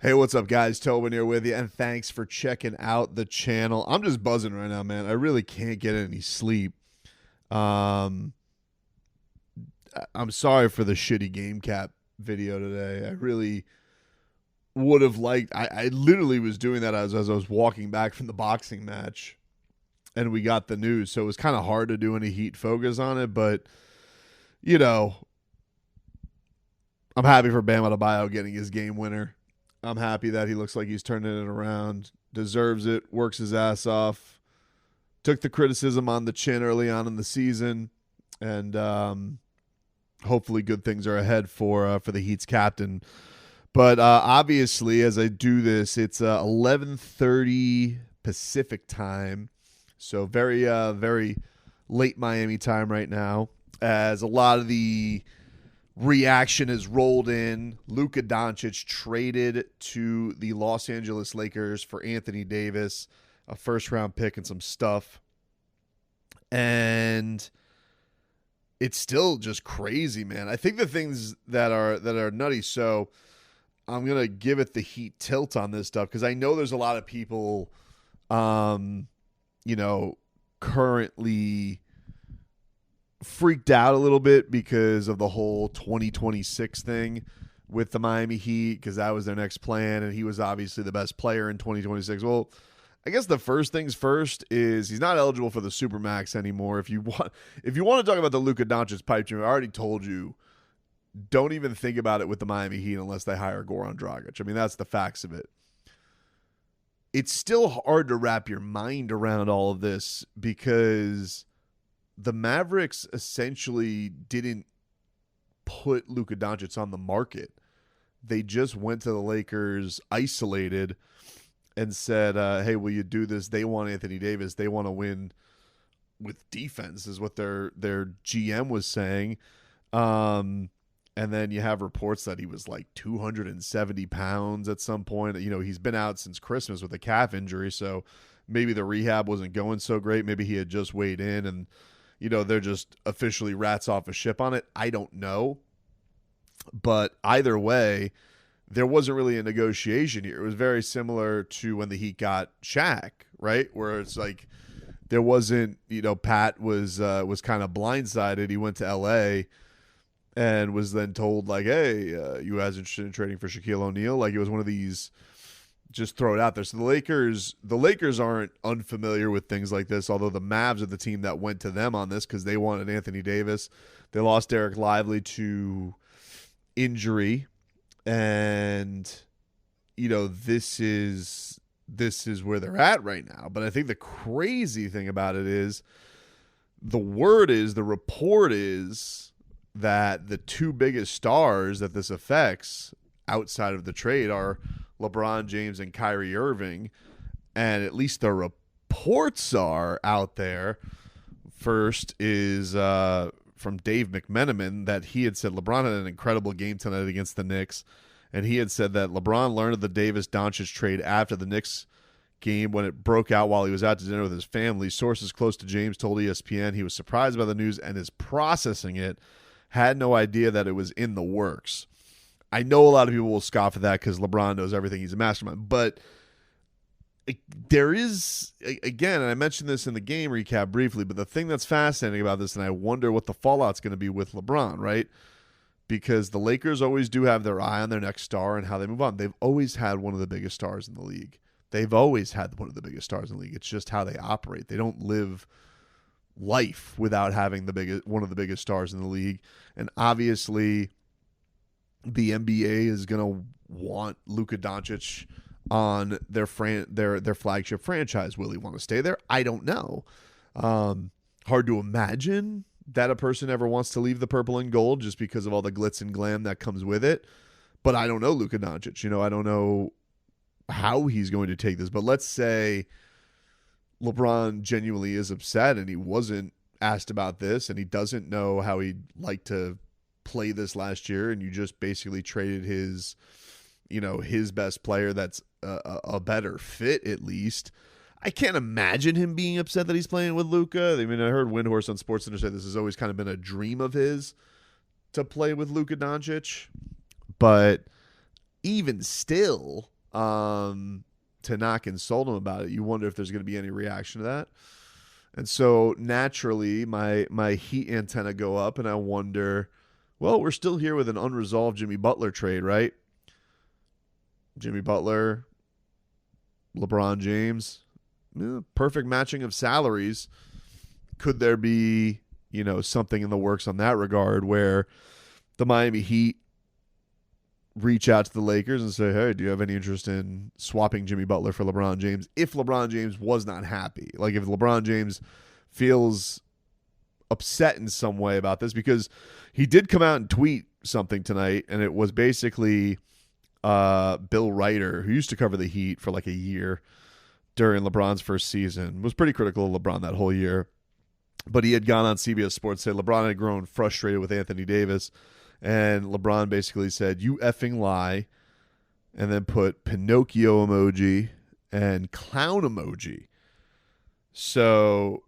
Hey, what's up, guys? Tobin here with you, and thanks for checking out the channel. I'm just buzzing right now, man. I really can't get any sleep. Um, I'm sorry for the shitty game cap video today. I really would have liked. I literally was doing that as I was walking back from the boxing match, and we got the news, so it was kind of hard to do any heat focus on it. But you know, I'm happy for Bam Adebayo getting his game winner. I'm happy that he looks like he's turning it around, deserves it, works his ass off, took the criticism on the chin early on in the season, and hopefully good things are ahead for the Heat's captain. But obviously, as I do this, it's 11:30 Pacific time, so very late Miami time right now, as a lot of the reaction has rolled in. Luka Dončić traded to the Los Angeles Lakers for Anthony Davis, a first-round pick and some stuff. And it's still just crazy, man. I think the things that are nutty, so I'm going to give it the Heat tilt on this stuff because I know there's a lot of people currently freaked out a little bit because of the whole 2026 thing with the Miami Heat, because that was their next plan, and he was obviously the best player in 2026. Well, I guess the first things first is he's not eligible for the Supermax anymore. If you want to talk about the Luka Dončić pipe dream, I already told you, don't even think about it with the Miami Heat unless they hire Goran Dragic. I mean, that's the facts of it. It's still hard to wrap your mind around all of this because the Mavericks essentially didn't put Luka Dončić on the market. They just went to the Lakers isolated and said, hey, will you do this? They want Anthony Davis. They want to win with defense is what their GM was saying. And then you have reports that he was like 270 pounds at some point. You know, he's been out since Christmas with a calf injury, so maybe the rehab wasn't going so great. Maybe he had just weighed in and they're just officially rats off a ship on it. I don't know. But either way, there wasn't really a negotiation here. It was very similar to when the Heat got Shaq, right? Where it's like there wasn't, Pat was kind of blindsided. He went to L.A. and was then told, like, hey, you guys interested in trading for Shaquille O'Neal? Like, it was one of these, just throw it out there. So the Lakers aren't unfamiliar with things like this, although the Mavs are the team that went to them on this because they wanted Anthony Davis. They lost Derek Lively to injury, and this is where they're at right now. But I think the crazy thing about it is the report is that the two biggest stars that this affects outside of the trade are LeBron James and Kyrie Irving, and at least the reports are out there. First is from Dave McMenamin that he had said LeBron had an incredible game tonight against the Knicks, and he had said that LeBron learned of the Davis-Dončić trade after the Knicks game when it broke out while he was out to dinner with his family. Sources close to James told ESPN he was surprised by the news and is processing it, had no idea that it was in the works. I know a lot of people will scoff at that because LeBron knows everything. He's a mastermind. But there is, again, and I mentioned this in the game recap briefly, but the thing that's fascinating about this, and I wonder what the fallout's going to be with LeBron, right? Because the Lakers always do have their eye on their next star and how they move on. They've always had one of the biggest stars in the league. It's just how they operate. They don't live life without having one of the biggest stars in the league. And obviously the NBA is going to want Luka Dončić on their flagship franchise. Will he want to stay there? I don't know. Hard to imagine that a person ever wants to leave the purple and gold just because of all the glitz and glam that comes with it. But I don't know Luka Dončić. I don't know how he's going to take this. But let's say LeBron genuinely is upset and he wasn't asked about this and he doesn't know how he'd like to play this last year, and you just basically traded his best player that's a better fit at least. I can't imagine him being upset that he's playing with Luka. I mean, I heard Windhorst on SportsCenter say this has always kind of been a dream of his to play with Luka Dončić. But even still, to not consult him about it, you wonder if there's going to be any reaction to that. And so naturally, my Heat antenna go up, and I wonder, well, we're still here with an unresolved Jimmy Butler trade, right? Jimmy Butler, LeBron James, perfect matching of salaries. Could there be, something in the works on that regard where the Miami Heat reach out to the Lakers and say, hey, do you have any interest in swapping Jimmy Butler for LeBron James if LeBron James was not happy? Like if LeBron James feels upset in some way about this, because he did come out and tweet something tonight, and it was basically Bill Ryder, who used to cover the Heat for like a year during LeBron's first season, was pretty critical of LeBron that whole year. But he had gone on CBS Sports, said LeBron had grown frustrated with Anthony Davis. And LeBron basically said, you effing lie, and then put Pinocchio emoji and clown emoji. So,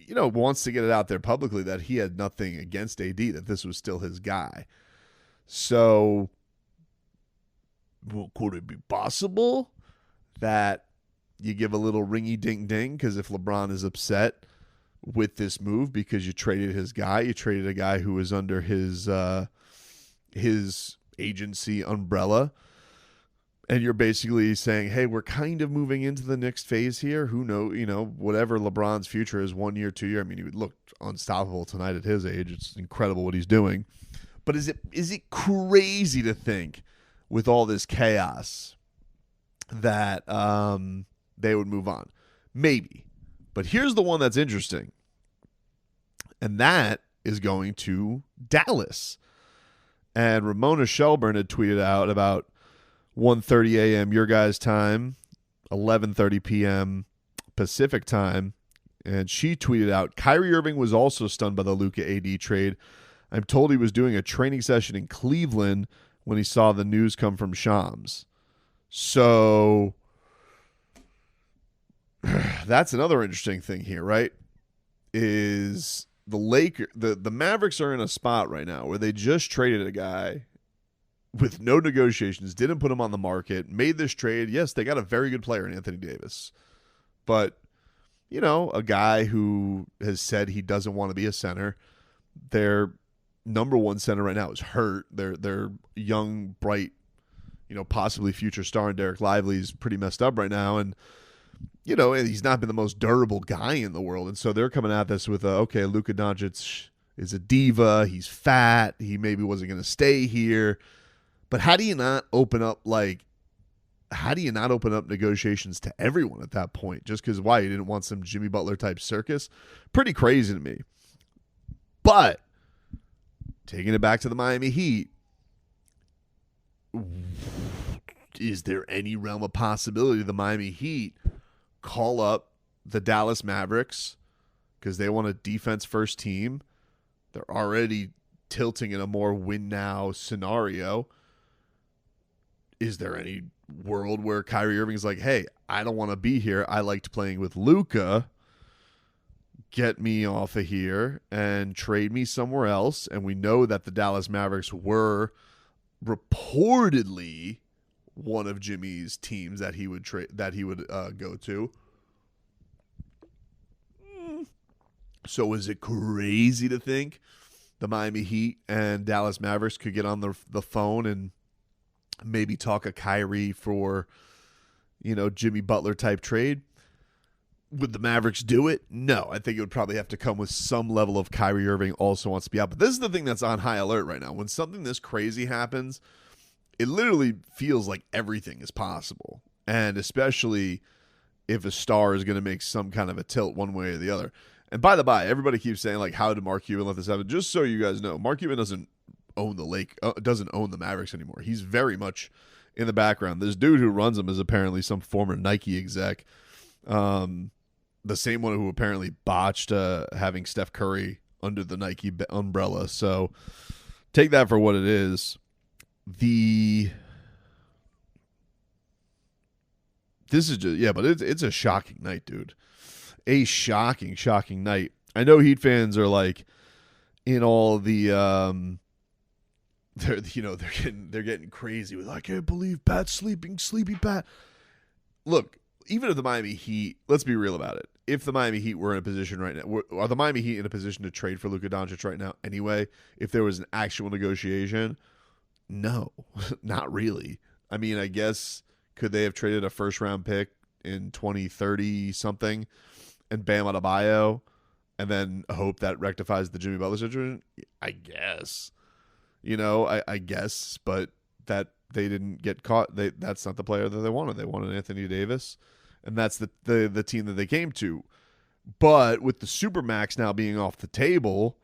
wants to get it out there publicly that he had nothing against AD, that this was still his guy. So, well, could it be possible that you give a little ringy-ding-ding? Because if LeBron is upset with this move because you traded his guy, you traded a guy who was under his agency umbrella, and you're basically saying, hey, we're kind of moving into the next phase here. Who knows, whatever LeBron's future is, 1 year, 2 year. I mean, he would look unstoppable tonight at his age. It's incredible what he's doing. But is it crazy to think with all this chaos that they would move on? Maybe. But here's the one that's interesting, and that is going to Dallas. And Ramona Shelburne had tweeted out about 1:30 a.m. your guys' time, 11:30 p.m. Pacific time, and she tweeted out, Kyrie Irving was also stunned by the Luka AD trade. I'm told he was doing a training session in Cleveland when he saw the news come from Shams. So that's another interesting thing here, right? Is the Mavericks are in a spot right now where they just traded a guy with no negotiations, didn't put him on the market, made this trade. Yes, they got a very good player in Anthony Davis. But, a guy who has said he doesn't want to be a center. Their number one center right now is hurt. Their young, bright, possibly future star in Derek Lively is pretty messed up right now. And he's not been the most durable guy in the world. And so they're coming at this with, okay, Luka Dončić is a diva. He's fat. He maybe wasn't going to stay here. But how do you not open up negotiations to everyone at that point? Just because why? You didn't want some Jimmy Butler type circus? Pretty crazy to me. But taking it back to the Miami Heat, is there any realm of possibility the Miami Heat call up the Dallas Mavericks because they want a defense-first team? They're already tilting in a more win-now scenario. Is there any world where Kyrie Irving is like, hey, I don't want to be here. I liked playing with Luka. Get me off of here and trade me somewhere else. And we know that the Dallas Mavericks were reportedly one of Jimmy's teams that he would go to. So is it crazy to think the Miami Heat and Dallas Mavericks could get on the phone and maybe talk a Kyrie for, Jimmy Butler type trade? Would the Mavericks do it? No. I think it would probably have to come with some level of Kyrie Irving also wants to be out. But this is the thing that's on high alert right now. When something this crazy happens, it literally feels like everything is possible. And especially if a star is going to make some kind of a tilt one way or the other. And by the by, everybody keeps saying, like, how did Mark Cuban let this happen? Just so you guys know, Mark Cuban doesn't own the Mavericks anymore. He's very much in the background. This dude who runs them is apparently some former Nike exec. The same one who apparently botched having Steph Curry under the Nike umbrella. So take that for what it is. It's a shocking night, dude. A shocking night. I know Heat fans are like in all the they're getting crazy with, I can't believe Pat's sleepy Pat. Look, even if the Miami Heat, let's be real about it. If the Miami Heat were in a position right now, are the Miami Heat in a position to trade for Luka Dončić right now anyway? If there was an actual negotiation, no, not really. I mean, I guess, could they have traded a first-round pick in 2030 something and Bam Adebayo and then hope that rectifies the Jimmy Butler situation? I guess. I guess, but that they didn't get caught. That's not the player that they wanted. They wanted Anthony Davis, and that's the team that they came to. But with the Supermax now being off the table,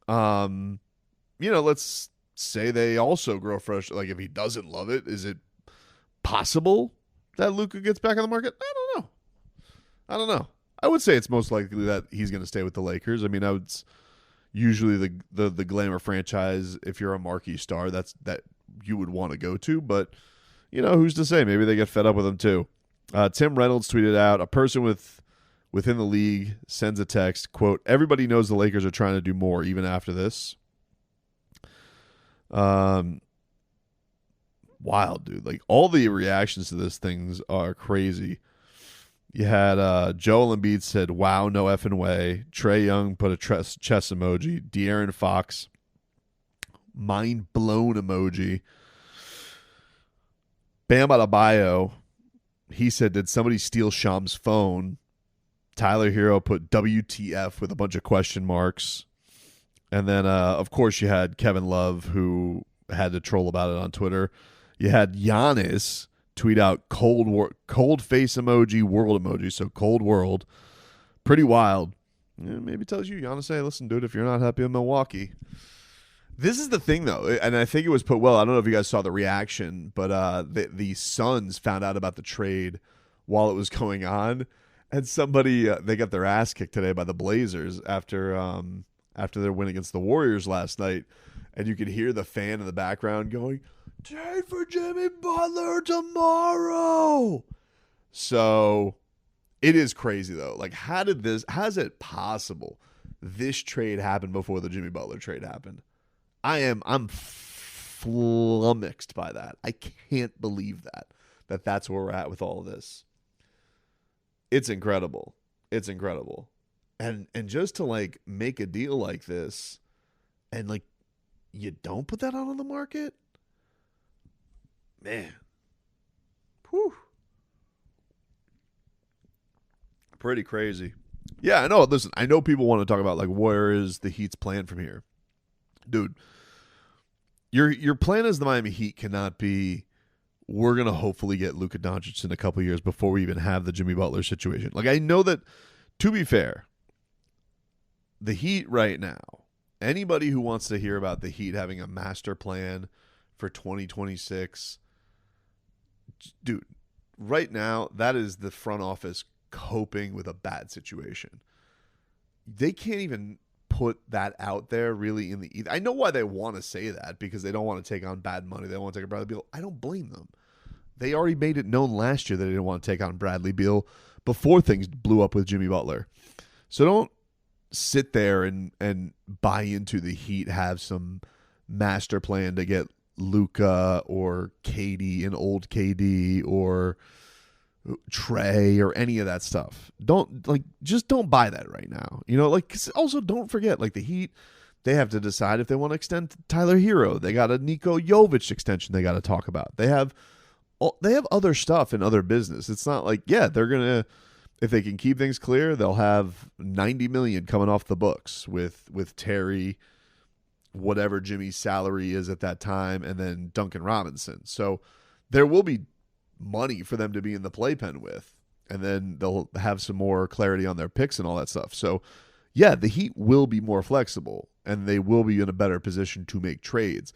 let's say they also grow fresh. Like, if he doesn't love it, is it possible that Luka gets back on the market? I don't know. I would say it's most likely that he's going to stay with the Lakers. I mean, it's usually the glamour franchise, if you're a marquee star, that you would want to go to. But, who's to say? Maybe they get fed up with him too. Tim Reynolds tweeted out, a person within the league sends a text, quote, everybody knows the Lakers are trying to do more even after this. Wild, dude. Like, all the reactions to this things are crazy. You had Joel Embiid said, wow, no effing way. Trae Young put a chess emoji. De'Aaron Fox, mind blown emoji. Bam Adebayo, he said, did somebody steal Sham's phone? Tyler Hero put WTF with a bunch of question marks. And then, of course, you had Kevin Love, who had to troll about it on Twitter. You had Giannis tweet out cold face emoji, world emoji, so cold world. Pretty wild. Yeah, maybe tells you, Giannis, hey, listen, dude, if you're not happy in Milwaukee. This is the thing, though, and I think it was put well. I don't know if you guys saw the reaction, but the Suns found out about the trade while it was going on, and somebody, they got their ass kicked today by the Blazers after their win against the Warriors last night, and you could hear the fan in the background going, trade for Jimmy Butler tomorrow. So it is crazy, though. Like, how's it possible this trade happened before the Jimmy Butler trade happened? I'm flummoxed by that. I can't believe that's where we're at with all of this. It's incredible. It's incredible. And just to, like, make a deal like this and, like, you don't put that out on the market? Man. Whew. Pretty crazy. Yeah, I know. Listen, I know people want to talk about, like, where is the Heat's plan from here? Dude, your plan as the Miami Heat cannot be, we're going to hopefully get Luka Dončić in a couple years before we even have the Jimmy Butler situation. Like, I know that, to be fair, the Heat right now, anybody who wants to hear about the Heat having a master plan for 2026, dude, right now, that is the front office coping with a bad situation. They can't even put that out there really in the I know why they want to say that, because they don't want to take on bad money. They don't want to take on Bradley Beal. I don't blame them. They already made it known last year that they didn't want to take on Bradley Beal before things blew up with Jimmy Butler. So don't sit there and buy into the Heat have some master plan to get Luka or KD and old KD or Trae or any of that stuff. Just don't buy that right now. Also don't forget, like, the Heat, they have to decide if they want to extend Tyler Hero. They got a Niko Jovic extension they got to talk about. They have other stuff and other business. It's not like, yeah, they're going to, if they can keep things clear, they'll have $90 million coming off the books with Terry, whatever Jimmy's salary is at that time, and then Duncan Robinson. So there will be money for them to be in the playpen with, and then they'll have some more clarity on their picks and all that stuff. So yeah, the Heat will be more flexible and they will be in a better position to make trades.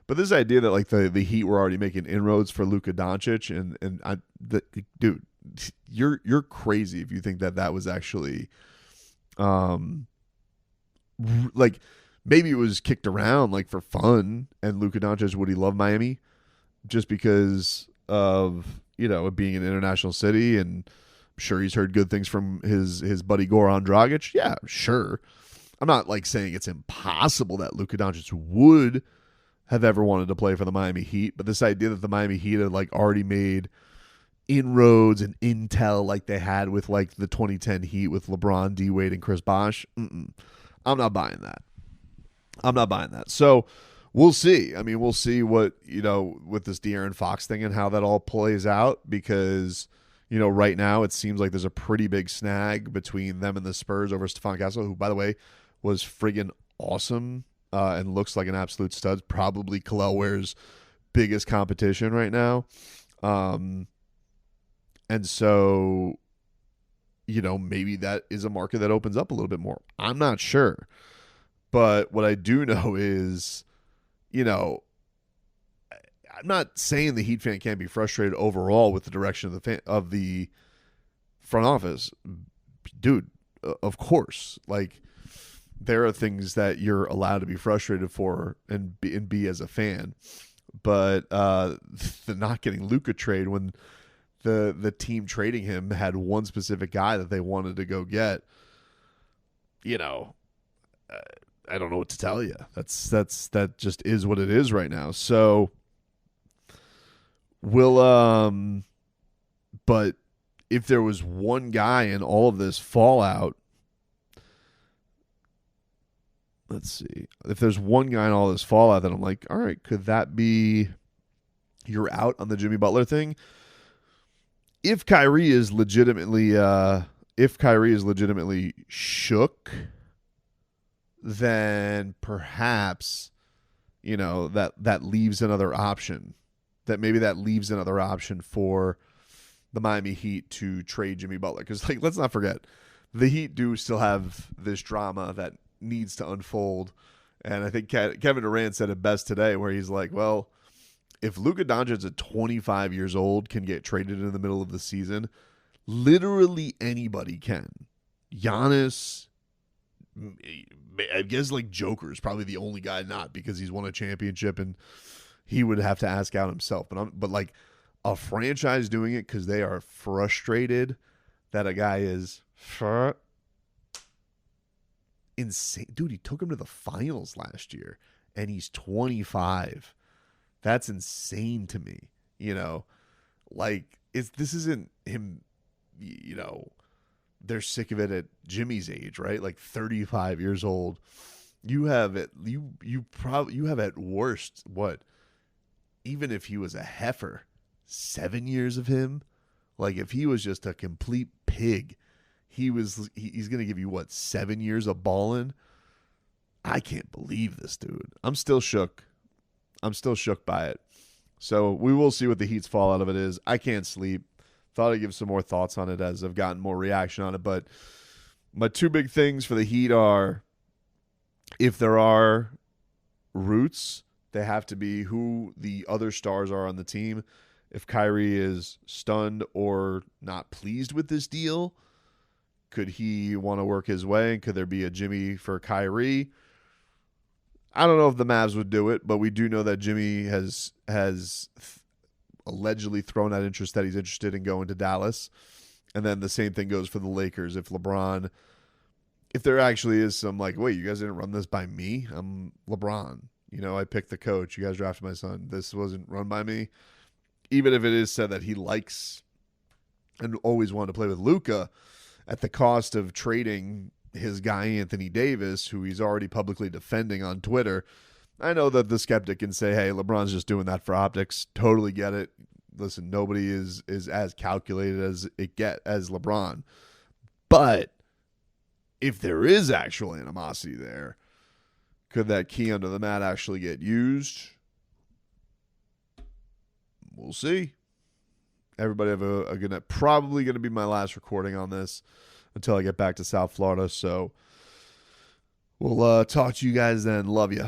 But this idea that, like, the Heat were already making inroads for Luka Dončić dude, you're crazy if you think that was actually like, maybe it was kicked around like for fun, and Luka Dončić, would he love Miami just because of, it being an international city, and I'm sure he's heard good things from his buddy Goran Dragic. Yeah, sure. I'm not, like, saying it's impossible that Luka Dončić would have ever wanted to play for the Miami Heat. But this idea that the Miami Heat had like already made inroads and intel like they had with like the 2010 Heat with LeBron, D Wade, and Chris Bosh, I'm not buying that. I'm not buying that. So we'll see. I mean, we'll see what, with this De'Aaron Fox thing and how that all plays out, because, right now it seems like there's a pretty big snag between them and the Spurs over Stephon Castle, who, by the way, was friggin' awesome and looks like an absolute stud. Probably Kel'el Ware's biggest competition right now. And so, maybe that is a market that opens up a little bit more. I'm not sure. But what I do know is, I'm not saying the Heat fan can't be frustrated overall with the direction of the front office. Dude, of course. Like, there are things that you're allowed to be frustrated for and be as a fan. But the not getting Luka trade when the team trading him had one specific guy that they wanted to go get, I don't know what to tell you. That just is what it is right now. So but if there was one guy in all of this fallout, let's see. If there's one guy in all this fallout that I'm like, all right, could that be you're out on the Jimmy Butler thing? If Kyrie is legitimately shook, then perhaps, that leaves another option. That leaves another option for the Miami Heat to trade Jimmy Butler. Because, let's not forget, the Heat do still have this drama that needs to unfold. And I think Kevin Durant said it best today, where he's like, well, if Luka Dončić at 25 years old can get traded in the middle of the season, literally anybody can. Giannis, I guess Joker is probably the only guy not, because he's won a championship and he would have to ask out himself. But a franchise doing it because they are frustrated that a guy is insane. Dude, he took him to the finals last year and he's 25. That's insane to me. This isn't him, they're sick of it at Jimmy's age, right? 35 years old. You have at worst, what? Even if he was a heifer, 7 years of him? If he was just a complete pig, he's going to give you, 7 years of balling? I can't believe this, dude. I'm still shook by it. So we will see what the Heat's fallout of it is. I can't sleep. Thought I'd give some more thoughts on it as I've gotten more reaction on it. But my two big things for the Heat are, if there are roots, they have to be who the other stars are on the team. If Kyrie is stunned or not pleased with this deal, could he want to work his way? And could there be a Jimmy for Kyrie? I don't know if the Mavs would do it, but we do know that Jimmy has allegedly thrown out interest that he's interested in going to Dallas. And then the same thing goes for the Lakers. If there actually is some wait, you guys didn't run this by me? I'm LeBron. I picked the coach. You guys drafted my son. This wasn't run by me. Even if it is said that he likes and always wanted to play with Luka at the cost of trading his guy Anthony Davis, who he's already publicly defending on Twitter. I know that the skeptic can say, hey, LeBron's just doing that for optics. Totally get it. Listen, nobody is as calculated as LeBron. But if there is actual animosity there, could that key under the mat actually get used? We'll see. Everybody have a good night. Probably going to be my last recording on this until I get back to South Florida. So we'll talk to you guys then. Love you.